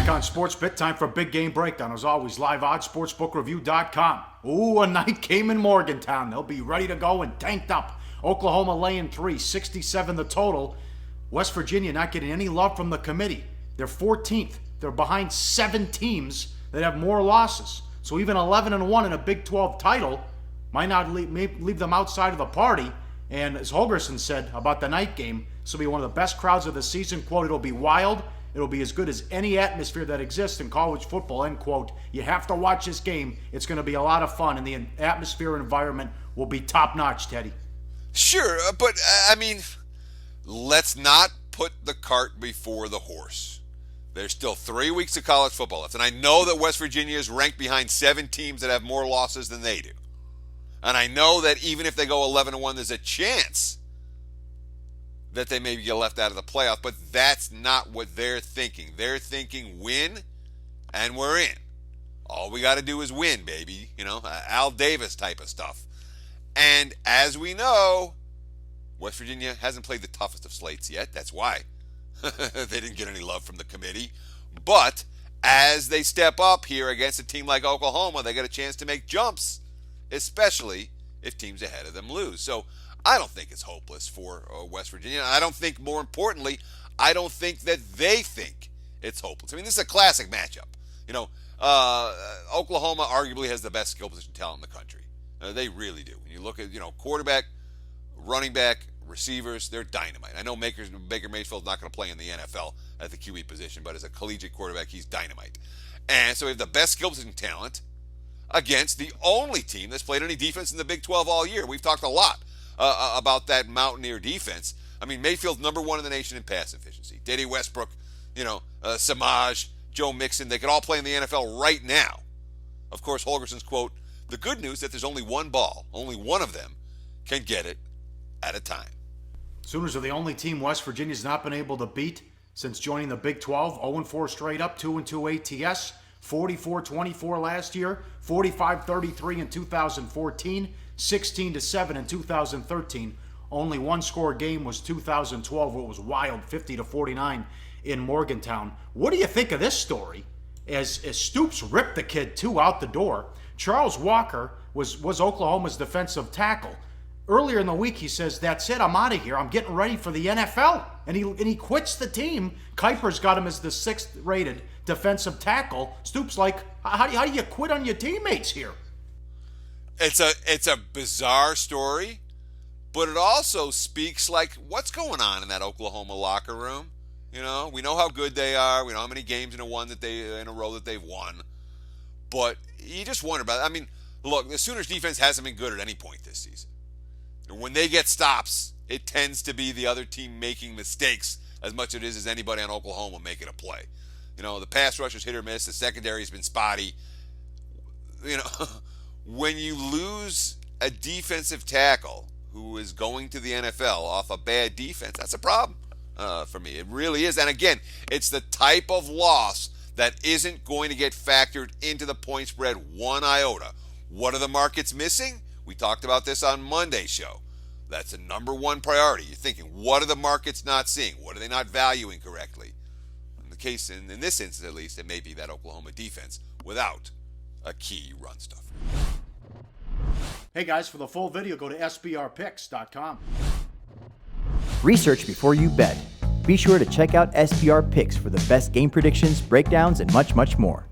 Back on Sportsbook, time for Big Game Breakdown. As always, live odds, sportsbookreview.com. Ooh, a night game in Morgantown. They'll be ready to go and tanked up. Oklahoma laying 3, 67 the total. West Virginia not getting any love from the committee. They're 14th. They're behind 7 teams that have more losses. So even 11-1 in a Big 12 title might not leave them outside of the party. And as Holgorsen said about the night game, this will be one of the best crowds of the season. Quote, it'll be wild. It'll be as good as any atmosphere that exists in college football, end quote. You have to watch this game. It's going to be a lot of fun, and the atmosphere and environment will be top-notch, Teddy. Sure, but, let's not put the cart before the horse. There's still 3 weeks of college football left, and I know that West Virginia is ranked behind 7 teams that have more losses than they do. And I know that even if they go 11-1, there's a chance that they maybe get left out of the playoff, but that's not what they're thinking. They're thinking win, and we're in. All we got to do is win, baby. You know, Al Davis type of stuff. And as we know, West Virginia hasn't played the toughest of slates yet. That's why they didn't get any love from the committee. But as they step up here against a team like Oklahoma, they get a chance to make jumps, especially if teams ahead of them lose. So I don't think it's hopeless for West Virginia. I don't think, more importantly, I don't think that they think it's hopeless. I mean, this is a classic matchup. You know, Oklahoma arguably has the best skill position talent in the country. They really do. When you look at, quarterback, running back, receivers, they're dynamite. I know Baker Mayfield's not going to play in the NFL at the QB position, but as a collegiate quarterback, he's dynamite. And so we have the best skill position talent against the only team that's played any defense in the Big 12 all year. We've talked a lot about that Mountaineer defense. I mean, Mayfield's number 1 in the nation in pass efficiency. Dede Westbrook, Samaj, Joe Mixon, they could all play in the NFL right now. Of course, Holgorsen's quote, the good news is that there's only one ball. Only one of them can get it at a time. Sooners are the only team West Virginia's not been able to beat since joining the Big 12. 0-4 straight up, 2-2 ATS, 44-24 last year, 45-33 in 2014, 16-7 in 2013. Only one score game was 2012, where it was wild, 50-49 in Morgantown. What do you think of this story? As Stoops ripped the kid out the door. Charles Walker was Oklahoma's defensive tackle. Earlier in the week, he says, that's it, I'm out of here. I'm getting ready for the NFL. And he quits the team. Kuiper's got him as the 6th rated defensive tackle. Stoops like, how do you quit on your teammates here? It's a bizarre story, but it also speaks like what's going on in that Oklahoma locker room. We know how good they are. We know how many games in a row that they've won. But you just wonder about it. I mean, look, the Sooners defense hasn't been good at any point this season. When they get stops, it tends to be the other team making mistakes as much as anybody on Oklahoma making a play. The pass rush is hit or miss. The secondary has been spotty. When you lose a defensive tackle who is going to the NFL off a bad defense, that's a problem for me. It really is. And again, it's the type of loss that isn't going to get factored into the point spread one iota. What are the markets missing? We talked about this on Monday's show. That's the number one priority. You're thinking, what are the markets not seeing? What are they not valuing correctly? In the case, in this instance at least, it may be that Oklahoma defense without a key run stuffer. Hey guys, for the full video, go to sbrpicks.com. Research before you bet. Be sure to check out SBR Picks for the best game predictions, breakdowns, and much, much more.